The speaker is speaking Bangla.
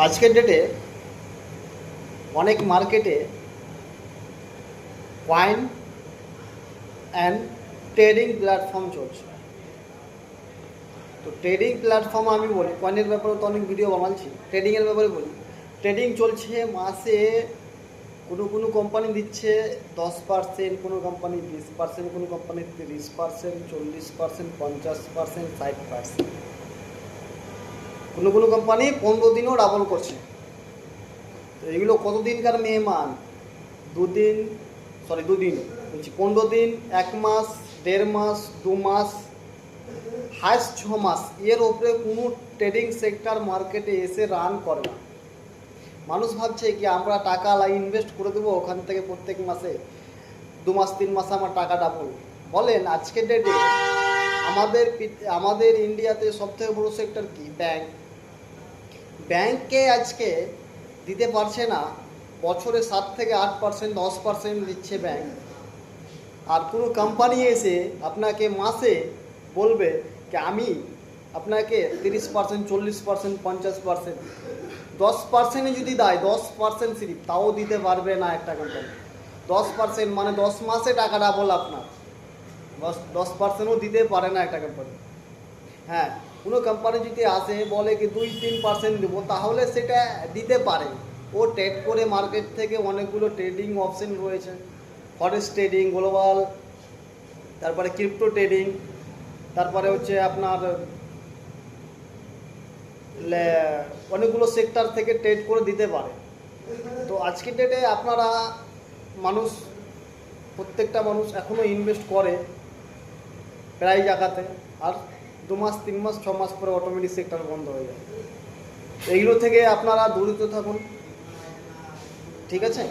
আজকের ডেটে অনেক মার্কেটে কয়েন অ্যান্ড ট্রেডিং প্ল্যাটফর্ম চলছে। তো ট্রেডিং প্ল্যাটফর্ম আমি বলি, কয়েনের ব্যাপারে তো অনেক ভিডিও বানাচ্ছি, ট্রেডিংয়ের ব্যাপারে বলি। ট্রেডিং চলছে মাসে, কোনো কোম্পানি দিচ্ছে 10%, কোনো কোম্পানি 20%, কোনো কোম্পানি 30%, 40%, 50%, 60%, কোনো কোম্পানি 15 দিনও ডাবল করছে। তো এগুলো কতদিনকার মেহমান? দুদিন বলছি 15 দিন, 1 মাস, 1.5 মাস, 2 মাস, হাইস্ট 6 মাস। এর ওপরে কোনো ট্রেডিং সেক্টর মার্কেটে এসে রান করে না। মানুষ ভাবছে কি আমরা টাকা ইনভেস্ট করে দেবো, ওখান থেকে প্রত্যেক মাসে 2 মাস 3 মাসে আমার টাকা ডাবল। বলেন আজকের ডেটে আমাদের ইন্ডিয়াতে সবথেকে বড় সেক্টর কি? ব্যাংকে আজকে দিতে পারছে না, বছরে 7 থেকে 8%, 10% দিচ্ছে ব্যাংক। আর কোনো কোম্পানি এসে আপনাকে মাসে বলবে যে আমি আপনাকে 30%, 40%, 50%, 10% যদি দেয়, 10% সিরিপ তাও দিতে পারবে না একটা কোম্পানি। 10% মানে 10 মাসে টাকা ডাবল আপনার, 10%ও দিতে পারে না একটা কোম্পানি। হ্যাঁ, কোনো কোম্পানি যদি আসে বলে কি 2-3% দেবো, তাহলে সেটা দিতে পারে। ও ট্রেড করে মার্কেট থেকে অনেকগুলো ট্রেডিং অপশন রয়েছে, ফরেক্স ট্রেডিং, গ্লোবাল, তারপরে ক্রিপ্টো ট্রেডিং, তারপরে হচ্ছে আপনার অনেকগুলো সেক্টর থেকে ট্রেড করে দিতে পারে। তো আজকের ডেটে আপনারা প্রত্যেকটা মানুষ এখনও ইনভেস্ট করে প্রায় জায়গাতে, আর 2 মাস 3 মাস 6 মাস পরে অটোমেটিক সেক্টর বন্ধ হয়ে যায়। এইগুলো থেকে আপনারা দূরিত থাকুন, ঠিক আছে?